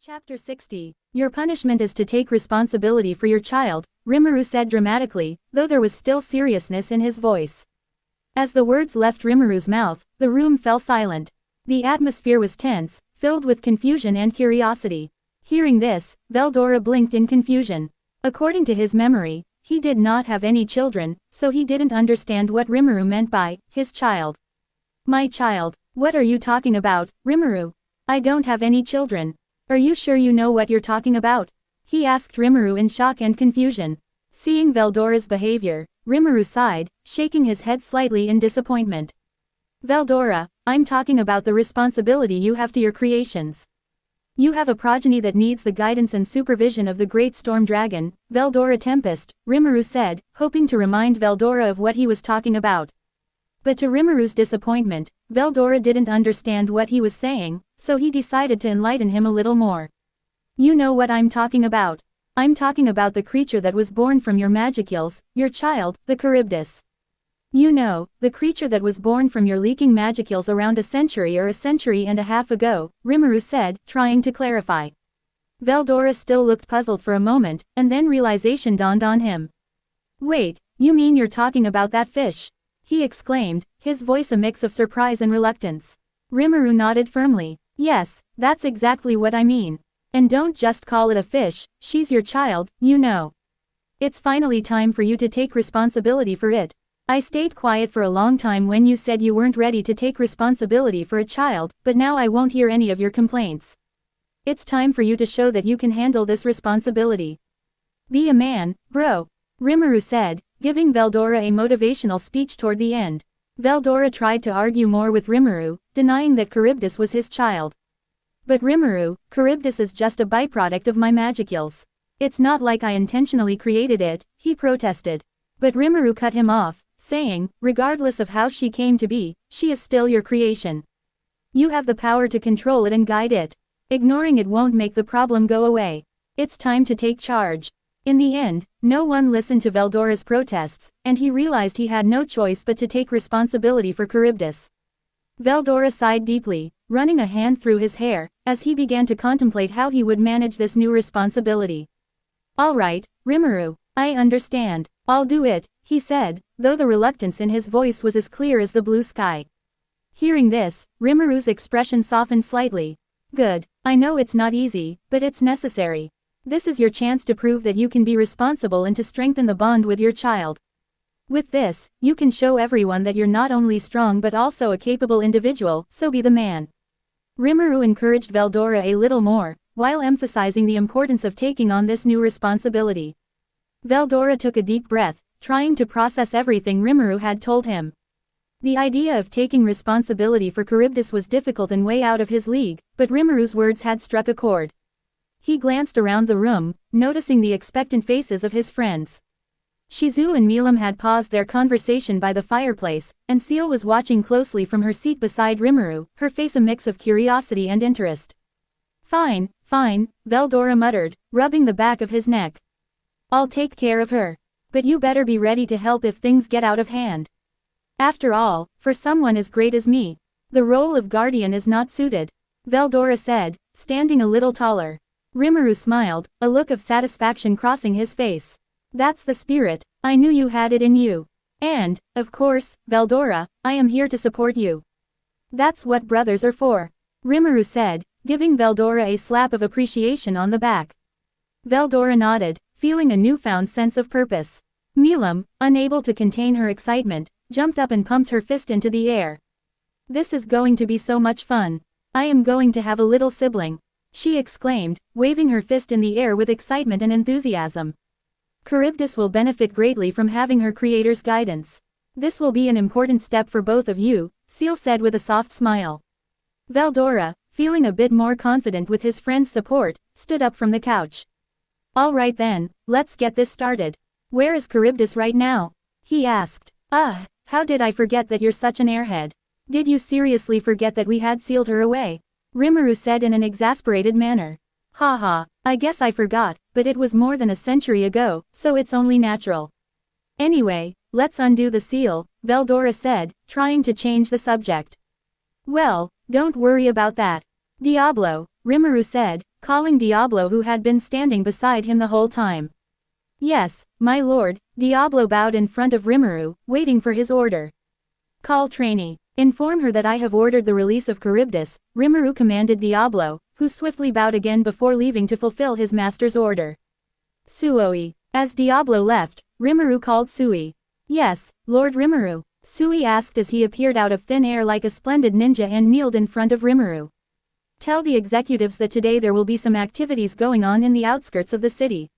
Chapter 60. Your punishment is to take responsibility for your child, Rimuru said dramatically, though there was still seriousness in his voice. As the words left Rimuru's mouth, the room fell silent. The atmosphere was tense, filled with confusion and curiosity. Hearing this, Veldora blinked in confusion. According to his memory, he did not have any children, so he didn't understand what Rimuru meant by his child. My child? What are you talking about, Rimuru? I don't have any children. Are you sure you know what you're talking about? He asked Rimuru in shock and confusion. Seeing Veldora's behavior, Rimuru sighed, shaking his head slightly in disappointment. Veldora, I'm talking about the responsibility you have to your creations. You have a progeny that needs the guidance and supervision of the great storm dragon, Veldora Tempest, Rimuru said, hoping to remind Veldora of what he was talking about. But to Rimuru's disappointment, Veldora didn't understand what he was saying, so he decided to enlighten him a little more. You know what I'm talking about. I'm talking about the creature that was born from your Magicules, your child, the Charybdis. You know, the creature that was born from your leaking Magicules around a century or a century and a half ago, Rimuru said, trying to clarify. Veldora still looked puzzled for a moment, and then realization dawned on him. Wait, you mean you're talking about that fish? He exclaimed, his voice a mix of surprise and reluctance. Rimuru nodded firmly. Yes, that's exactly what I mean. And don't just call it a fish, she's your child, you know. It's finally time for you to take responsibility for it. I stayed quiet for a long time when you said you weren't ready to take responsibility for a child, but now I won't hear any of your complaints. It's time for you to show that you can handle this responsibility. Be a man, bro, Rimuru said, giving Veldora a motivational speech toward the end. Veldora tried to argue more with Rimuru, denying that Charybdis was his child. But Rimuru, Charybdis is just a byproduct of my Magicules. It's not like I intentionally created it, he protested. But Rimuru cut him off, saying, regardless of how she came to be, she is still your creation. You have the power to control it and guide it. Ignoring it won't make the problem go away. It's time to take charge. In the end, no one listened to Veldora's protests, and he realized he had no choice but to take responsibility for Charybdis. Veldora sighed deeply, running a hand through his hair, as he began to contemplate how he would manage this new responsibility. All right, Rimuru, I understand. I'll do it, he said, though the reluctance in his voice was as clear as the blue sky. Hearing this, Rimuru's expression softened slightly. Good, I know it's not easy, but it's necessary. This is your chance to prove that you can be responsible and to strengthen the bond with your child. With this, you can show everyone that you're not only strong but also a capable individual, so be the man. Rimuru encouraged Veldora a little more, while emphasizing the importance of taking on this new responsibility. Veldora took a deep breath, trying to process everything Rimuru had told him. The idea of taking responsibility for Charybdis was difficult and way out of his league, but Rimuru's words had struck a chord. He glanced around the room, noticing the expectant faces of his friends. Shizu and Milam had paused their conversation by the fireplace, and Seal was watching closely from her seat beside Rimuru, her face a mix of curiosity and interest. Fine, Veldora muttered, rubbing the back of his neck. I'll take care of her. But you better be ready to help if things get out of hand. After all, for someone as great as me, the role of guardian is not suited, Veldora said, standing a little taller. Rimuru smiled, a look of satisfaction crossing his face. That's the spirit, I knew you had it in you. And, of course, Veldora, I am here to support you. That's what brothers are for, Rimuru said, giving Veldora a slap of appreciation on the back. Veldora nodded, feeling a newfound sense of purpose. Milam, unable to contain her excitement, jumped up and pumped her fist into the air. This is going to be so much fun. I am going to have a little sibling, she exclaimed, waving her fist in the air with excitement and enthusiasm. Charybdis will benefit greatly from having her creator's guidance. This will be an important step for both of you, Seal said with a soft smile. Veldora, feeling a bit more confident with his friend's support, stood up from the couch. All right then, let's get this started. Where is Charybdis right now? He asked. How did I forget that you're such an airhead? Did you seriously forget that we had sealed her away? Rimuru said in an exasperated manner. Haha, I guess I forgot, but it was more than a century ago, so it's only natural. Anyway, let's undo the seal, Veldora said, trying to change the subject. Well, don't worry about that. Diablo, Rimuru said, calling Diablo, who had been standing beside him the whole time. Yes, my lord, Diablo bowed in front of Rimuru, waiting for his order. Call trainee. Inform her that I have ordered the release of Charybdis, Rimuru commanded Diablo, who swiftly bowed again before leaving to fulfill his master's order. Suoi. As Diablo left, Rimuru called Sui. Yes, Lord Rimuru. Sui asked as he appeared out of thin air like a splendid ninja and kneeled in front of Rimuru. Tell the executives that today there will be some activities going on in the outskirts of the city.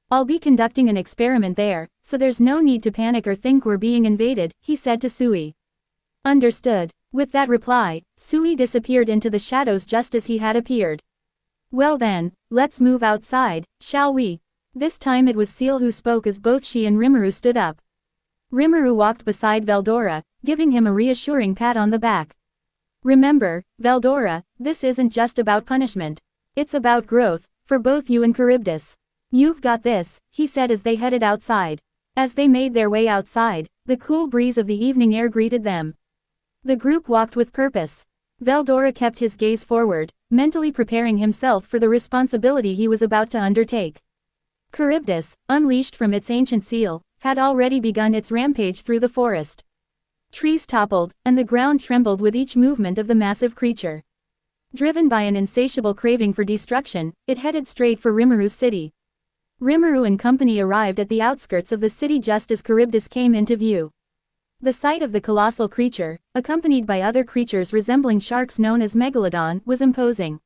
I'll be conducting an experiment there, so there's no need to panic or think we're being invaded, he said to Sui. Understood. With that reply, Sui disappeared into the shadows just as he had appeared. Well then, let's move outside, shall we? This time it was Seal who spoke as both she and Rimuru stood up. Rimuru walked beside Veldora, giving him a reassuring pat on the back. Remember, Veldora, this isn't just about punishment. It's about growth, for both you and Charybdis. You've got this, he said as they headed outside. As they made their way outside, the cool breeze of the evening air greeted them. The group walked with purpose. Veldora kept his gaze forward, mentally preparing himself for the responsibility he was about to undertake. Charybdis, unleashed from its ancient seal, had already begun its rampage through the forest. Trees toppled, and the ground trembled with each movement of the massive creature. Driven by an insatiable craving for destruction, it headed straight for Rimuru's city. Rimuru and company arrived at the outskirts of the city just as Charybdis came into view. The sight of the colossal creature, accompanied by other creatures resembling sharks known as Megalodon, was imposing.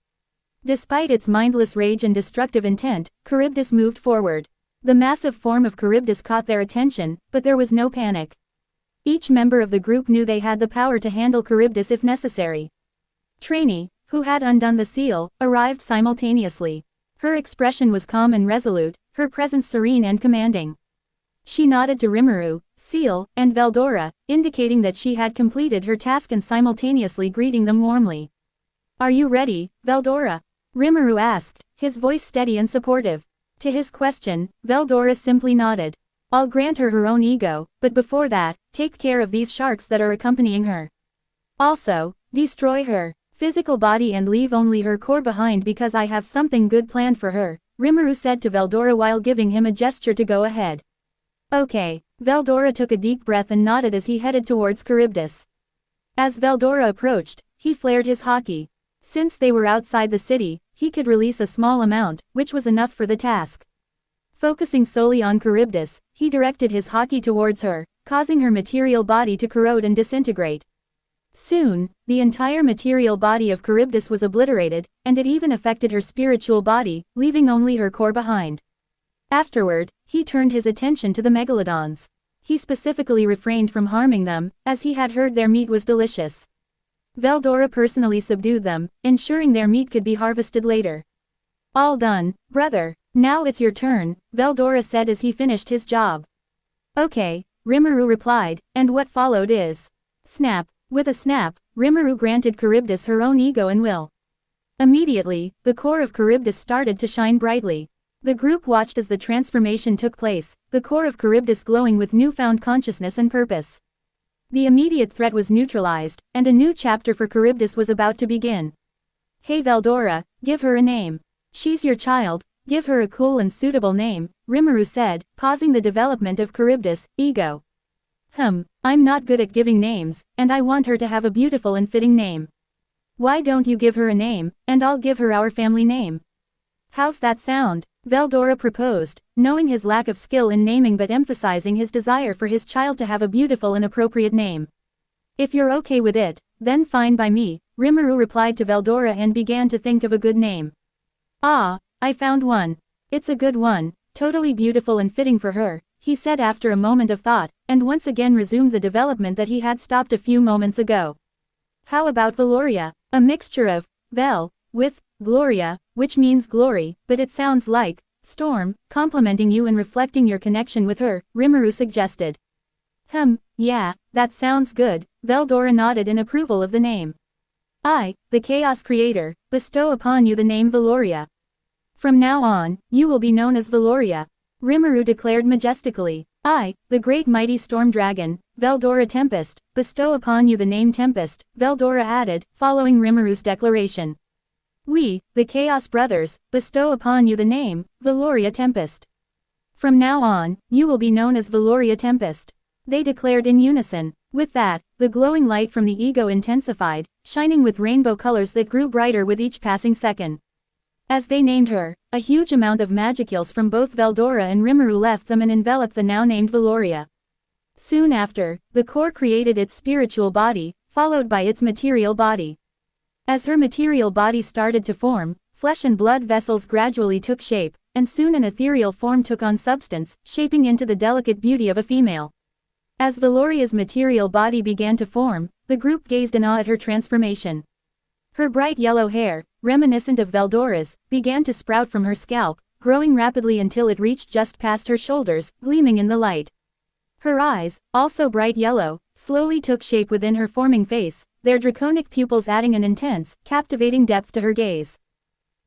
Despite its mindless rage and destructive intent, Charybdis moved forward. The massive form of Charybdis caught their attention, but there was no panic. Each member of the group knew they had the power to handle Charybdis if necessary. Trainee, who had undone the seal, arrived simultaneously. Her expression was calm and resolute, her presence serene and commanding. She nodded to Rimuru, Seal, and Veldora, indicating that she had completed her task and simultaneously greeting them warmly. Are you ready, Veldora? Rimuru asked, his voice steady and supportive. To his question, Veldora simply nodded. I'll grant her her own ego, but before that, take care of these sharks that are accompanying her. Also, destroy her physical body and leave only her core behind because I have something good planned for her, Rimuru said to Veldora while giving him a gesture to go ahead. Okay, Veldora took a deep breath and nodded as he headed towards Charybdis. As Veldora approached, he flared his haki. Since they were outside the city, he could release a small amount, which was enough for the task. Focusing solely on Charybdis, he directed his haki towards her, causing her material body to corrode and disintegrate. Soon, the entire material body of Charybdis was obliterated, and it even affected her spiritual body, leaving only her core behind. Afterward, he turned his attention to the megalodons. He specifically refrained from harming them, as he had heard their meat was delicious. Veldora personally subdued them, ensuring their meat could be harvested later. All done, brother. Now it's your turn, Veldora said as he finished his job. Okay, Rimuru replied, and what followed is. Snap. With a snap, Rimuru granted Charybdis her own ego and will. Immediately, the core of Charybdis started to shine brightly. The group watched as the transformation took place, the core of Charybdis glowing with newfound consciousness and purpose. The immediate threat was neutralized, and a new chapter for Charybdis was about to begin. Hey Veldora, give her a name. She's your child, give her a cool and suitable name, Rimuru said, pausing the development of Charybdis' ego. I'm not good at giving names, and I want her to have a beautiful and fitting name. Why don't you give her a name, and I'll give her our family name? How's that sound? Veldora proposed, knowing his lack of skill in naming but emphasizing his desire for his child to have a beautiful and appropriate name. If you're okay with it, then fine by me, Rimuru replied to Veldora and began to think of a good name. Ah, I found one. It's a good one, totally beautiful and fitting for her, he said after a moment of thought, and once again resumed the development that he had stopped a few moments ago. How about Valoria? A mixture of Vel with Gloria, which means glory, but it sounds like storm, complimenting you and reflecting your connection with her, Rimuru suggested. Yeah, that sounds good, Veldora nodded in approval of the name. I, the Chaos Creator, bestow upon you the name Valoria. From now on, you will be known as Valoria, Rimuru declared majestically. I, the great mighty storm dragon, Veldora Tempest, bestow upon you the name Tempest, Veldora added, following Rimuru's declaration. We, the Chaos Brothers, bestow upon you the name, Valoria Tempest. From now on, you will be known as Valoria Tempest. They declared in unison. With that, the glowing light from the ego intensified, shining with rainbow colors that grew brighter with each passing second. As they named her, a huge amount of magicules from both Veldora and Rimuru left them and enveloped the now named Valoria. Soon after, the core created its spiritual body, followed by its material body. As her material body started to form, flesh and blood vessels gradually took shape, and soon an ethereal form took on substance, shaping into the delicate beauty of a female. As Valoria's material body began to form, the group gazed in awe at her transformation. Her bright yellow hair, reminiscent of Veldora's, began to sprout from her scalp, growing rapidly until it reached just past her shoulders, gleaming in the light. Her eyes, also bright yellow, slowly took shape within her forming face, their draconic pupils adding an intense, captivating depth to her gaze.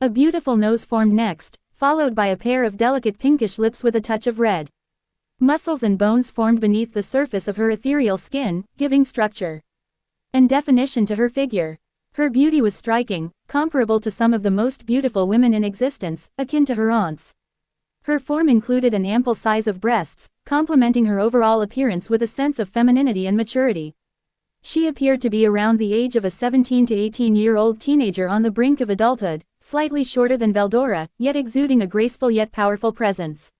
A beautiful nose formed next, followed by a pair of delicate pinkish lips with a touch of red. Muscles and bones formed beneath the surface of her ethereal skin, giving structure and definition to her figure. Her beauty was striking, comparable to some of the most beautiful women in existence, akin to her aunts. Her form included an ample size of breasts, complementing her overall appearance with a sense of femininity and maturity. She appeared to be around the age of a 17 to 18-year-old teenager on the brink of adulthood, slightly shorter than Veldora, yet exuding a graceful yet powerful presence.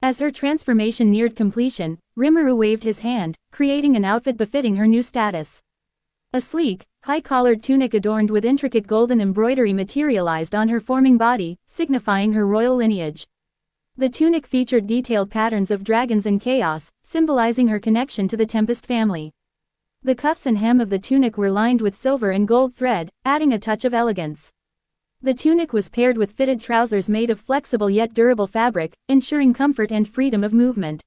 As her transformation neared completion, Rimuru waved his hand, creating an outfit befitting her new status. A sleek, high-collared tunic adorned with intricate golden embroidery materialized on her forming body, signifying her royal lineage. The tunic featured detailed patterns of dragons and chaos, symbolizing her connection to the Tempest family. The cuffs and hem of the tunic were lined with silver and gold thread, adding a touch of elegance. The tunic was paired with fitted trousers made of flexible yet durable fabric, ensuring comfort and freedom of movement.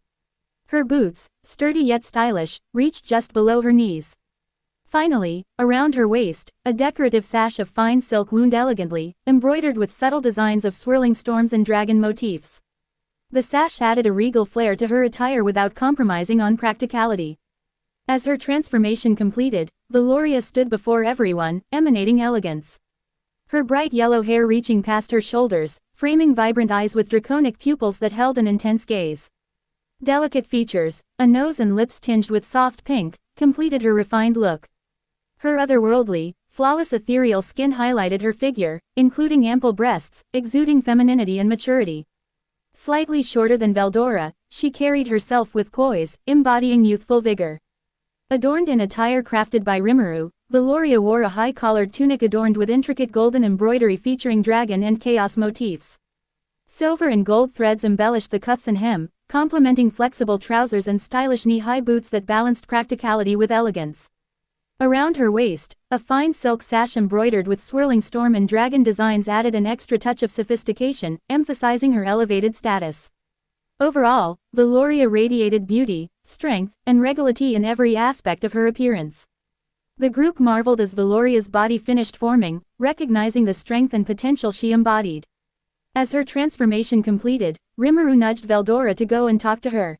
Her boots, sturdy yet stylish, reached just below her knees. Finally, around her waist, a decorative sash of fine silk wound elegantly, embroidered with subtle designs of swirling storms and dragon motifs. The sash added a regal flair to her attire without compromising on practicality. As her transformation completed, Valoria stood before everyone, emanating elegance. Her bright yellow hair reaching past her shoulders, framing vibrant eyes with draconic pupils that held an intense gaze. Delicate features, a nose and lips tinged with soft pink, completed her refined look. Her otherworldly, flawless ethereal skin highlighted her figure, including ample breasts, exuding femininity and maturity. Slightly shorter than Veldora, she carried herself with poise, embodying youthful vigor. Adorned in attire crafted by Rimuru, Valoria wore a high-collared tunic adorned with intricate golden embroidery featuring dragon and chaos motifs. Silver and gold threads embellished the cuffs and hem, complementing flexible trousers and stylish knee-high boots that balanced practicality with elegance. Around her waist, a fine silk sash embroidered with swirling storm and dragon designs added an extra touch of sophistication, emphasizing her elevated status. Overall, Valoria radiated beauty, strength, and regality in every aspect of her appearance. The group marveled as Valoria's body finished forming, recognizing the strength and potential she embodied. As her transformation completed, Rimuru nudged Veldora to go and talk to her.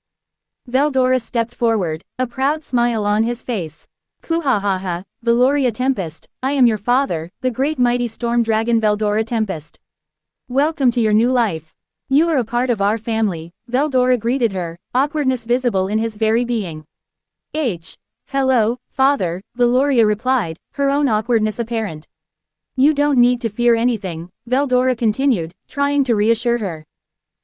Veldora stepped forward, a proud smile on his face. Kuhahaha, Valoria Tempest, I am your father, the great mighty storm dragon Veldora Tempest. Welcome to your new life. You are a part of our family, Veldora greeted her, awkwardness visible in his very being. Hello, father, Valoria replied, her own awkwardness apparent. You don't need to fear anything, Veldora continued, trying to reassure her.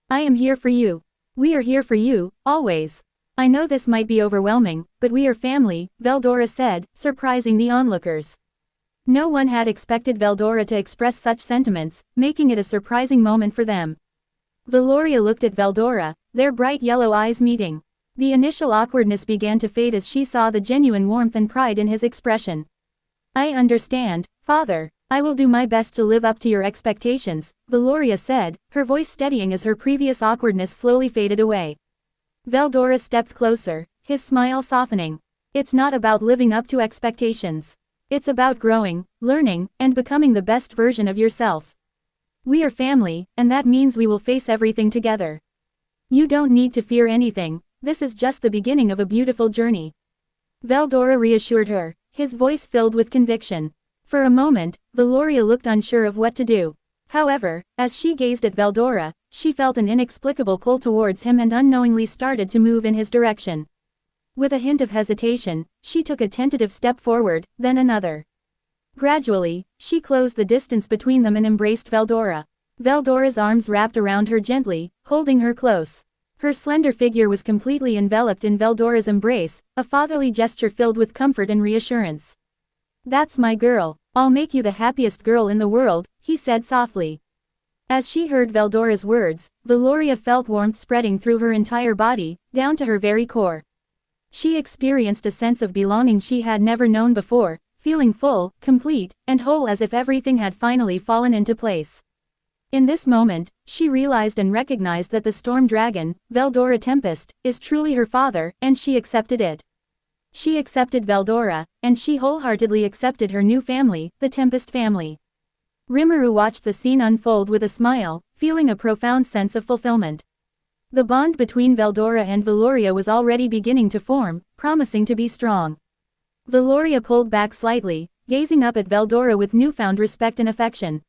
I am here for you. We are here for you, always. I know this might be overwhelming, but we are family, Veldora said, surprising the onlookers. No one had expected Veldora to express such sentiments, making it a surprising moment for them. Valoria looked at Veldora, their bright yellow eyes meeting. The initial awkwardness began to fade as she saw the genuine warmth and pride in his expression. I understand, father. I will do my best to live up to your expectations, Valoria said, her voice steadying as her previous awkwardness slowly faded away. Veldora stepped closer, his smile softening. It's not about living up to expectations. It's about growing, learning, and becoming the best version of yourself. We are family, and that means we will face everything together. You don't need to fear anything, this is just the beginning of a beautiful journey. Veldora reassured her, his voice filled with conviction. For a moment, Valoria looked unsure of what to do. However, as she gazed at Veldora, she felt an inexplicable pull towards him and unknowingly started to move in his direction. With a hint of hesitation, she took a tentative step forward, then another. Gradually, she closed the distance between them and embraced Veldora. Veldora's arms wrapped around her gently, holding her close. Her slender figure was completely enveloped in Veldora's embrace, a fatherly gesture filled with comfort and reassurance. "That's my girl. I'll make you the happiest girl in the world," he said softly. As she heard Veldora's words, Valoria felt warmth spreading through her entire body, down to her very core. She experienced a sense of belonging she had never known before, feeling full, complete, and whole as if everything had finally fallen into place. In this moment, she realized and recognized that the storm dragon, Veldora Tempest, is truly her father, and she accepted it. She accepted Veldora, and she wholeheartedly accepted her new family, the Tempest family. Rimuru watched the scene unfold with a smile, feeling a profound sense of fulfillment. The bond between Veldora and Valoria was already beginning to form, promising to be strong. Valoria pulled back slightly, gazing up at Veldora with newfound respect and affection.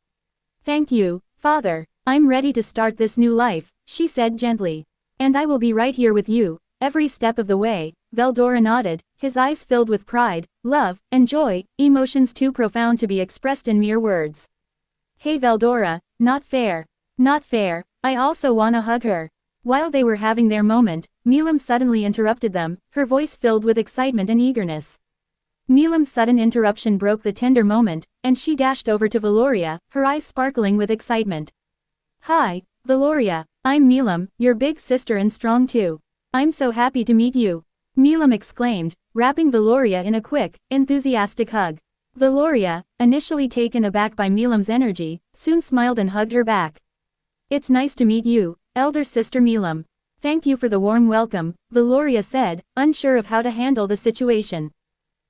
"Thank you, Father. I'm ready to start this new life," she said gently. "And I will be right here with you, every step of the way." Veldora nodded, his eyes filled with pride, love, and joy, emotions too profound to be expressed in mere words. "Hey Veldora, not fair. Not fair, I also wanna hug her." While they were having their moment, Milam suddenly interrupted them, her voice filled with excitement and eagerness. Milam's sudden interruption broke the tender moment, and she dashed over to Valoria, her eyes sparkling with excitement. "Hi, Valoria, I'm Milam, your big sister and strong too. I'm so happy to meet you," Milam exclaimed, wrapping Valoria in a quick, enthusiastic hug. Valoria, initially taken aback by Milam's energy, soon smiled and hugged her back. "It's nice to meet you, elder sister Milam. Thank you for the warm welcome," Valoria said, unsure of how to handle the situation.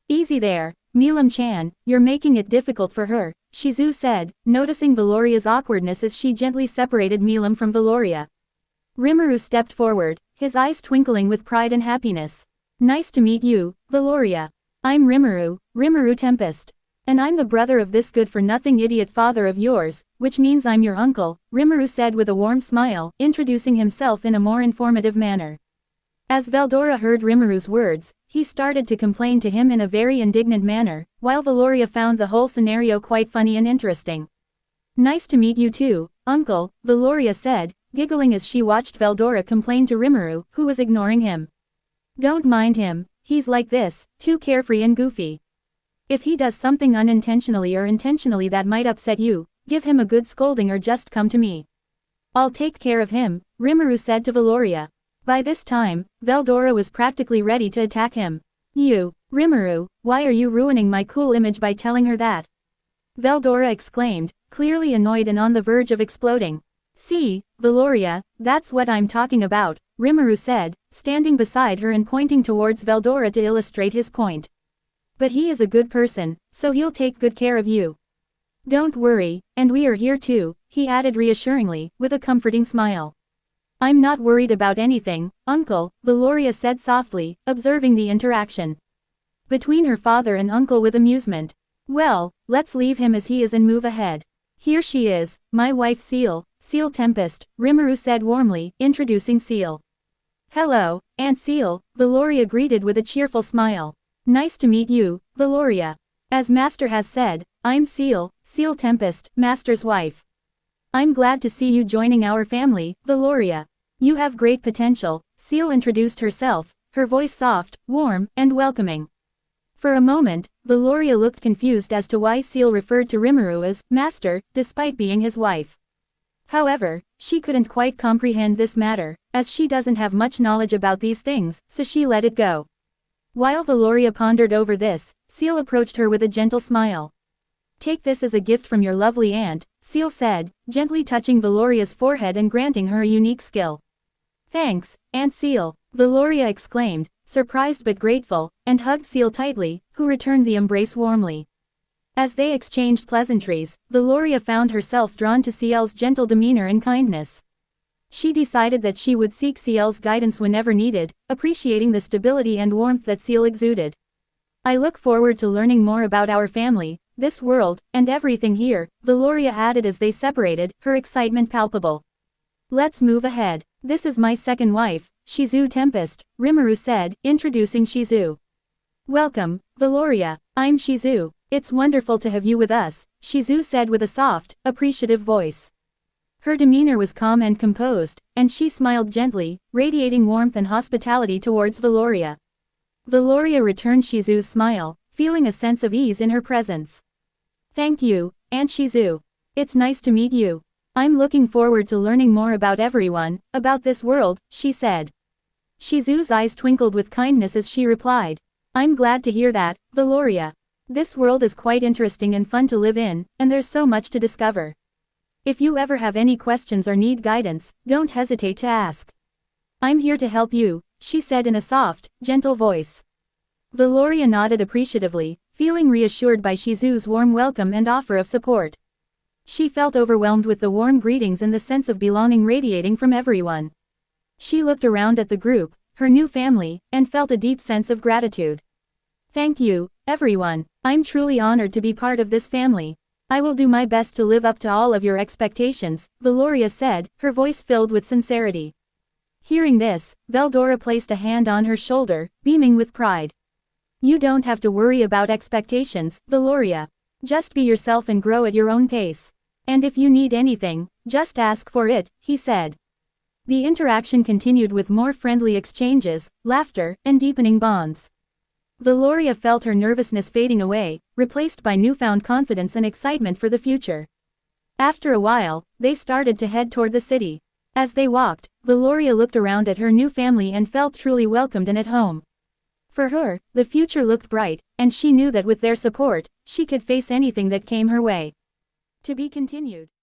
"Easy there, Milam-chan, you're making it difficult for her," Shizu said, noticing Valoria's awkwardness as she gently separated Milam from Valoria. Rimuru stepped forward, his eyes twinkling with pride and happiness. "Nice to meet you, Valoria. I'm Rimuru, Rimuru Tempest. And I'm the brother of this good-for-nothing idiot father of yours, which means I'm your uncle," Rimuru said with a warm smile, introducing himself in a more informative manner. As Veldora heard Rimuru's words, he started to complain to him in a very indignant manner, while Valoria found the whole scenario quite funny and interesting. "Nice to meet you too, uncle," Valoria said, giggling as she watched Veldora complain to Rimuru, who was ignoring him. "Don't mind him, he's like this, too carefree and goofy. If he does something unintentionally or intentionally that might upset you, give him a good scolding or just come to me. I'll take care of him," Rimuru said to Valoria. By this time, Veldora was practically ready to attack him. "You, Rimuru, why are you ruining my cool image by telling her that?" Veldora exclaimed, clearly annoyed and on the verge of exploding. "See, Valoria, that's what I'm talking about," Rimuru said, standing beside her and pointing towards Veldora to illustrate his point. "But he is a good person, so he'll take good care of you. Don't worry, and we are here too," he added reassuringly, with a comforting smile. "I'm not worried about anything, uncle," Valoria said softly, observing the interaction between her father and uncle with amusement. "Well, let's leave him as he is and move ahead. Here she is, my wife Seal Tempest," Rimuru said warmly, introducing Seal. "Hello, Aunt Seal," Valoria greeted with a cheerful smile. "Nice to meet you, Valoria. As Master has said, I'm Seal Tempest, Master's wife. I'm glad to see you joining our family, Valoria. You have great potential," Seal introduced herself, her voice soft, warm, and welcoming. For a moment, Valoria looked confused as to why Seal referred to Rimuru as Master, despite being his wife. However, she couldn't quite comprehend this matter, as she doesn't have much knowledge about these things, so she let it go. While Valoria pondered over this, Seal approached her with a gentle smile. "Take this as a gift from your lovely aunt," Seal said, gently touching Valoria's forehead and granting her a unique skill. "Thanks, Aunt Seal," Valoria exclaimed, surprised but grateful, and hugged Seal tightly, who returned the embrace warmly. As they exchanged pleasantries, Valoria found herself drawn to Ciel's gentle demeanor and kindness. She decided that she would seek Ciel's guidance whenever needed, appreciating the stability and warmth that Ciel exuded. "I look forward to learning more about our family," this world, and everything here, Valoria added as they separated, her excitement palpable. Let's move ahead. This is my second wife, Shizu Tempest, Rimuru said, introducing Shizu. Welcome, Valoria, I'm Shizu. It's wonderful to have you with us, Shizu said with a soft, appreciative voice. Her demeanor was calm and composed, and she smiled gently, radiating warmth and hospitality towards Valoria. Valoria returned Shizu's smile, feeling a sense of ease in her presence. Thank you, Aunt Shizu. It's nice to meet you. I'm looking forward to learning more about everyone, about this world, she said. Shizu's eyes twinkled with kindness as she replied. I'm glad to hear that, Valoria. This world is quite interesting and fun to live in, and there's so much to discover. If you ever have any questions or need guidance, don't hesitate to ask. I'm here to help you, she said in a soft, gentle voice. Valoria nodded appreciatively, feeling reassured by Shizu's warm welcome and offer of support. She felt overwhelmed with the warm greetings and the sense of belonging radiating from everyone. She looked around at the group, her new family, and felt a deep sense of gratitude. Thank you, everyone. I'm truly honored to be part of this family. I will do my best to live up to all of your expectations, Valoria said, her voice filled with sincerity. Hearing this, Veldora placed a hand on her shoulder, beaming with pride. You don't have to worry about expectations, Valoria. Just be yourself and grow at your own pace. And if you need anything, just ask for it, he said. The interaction continued with more friendly exchanges, laughter, and deepening bonds. Valoria felt her nervousness fading away, replaced by newfound confidence and excitement for the future. After a while, they started to head toward the city. As they walked, Valoria looked around at her new family and felt truly welcomed and at home. For her, the future looked bright, and she knew that with their support, she could face anything that came her way. To be continued.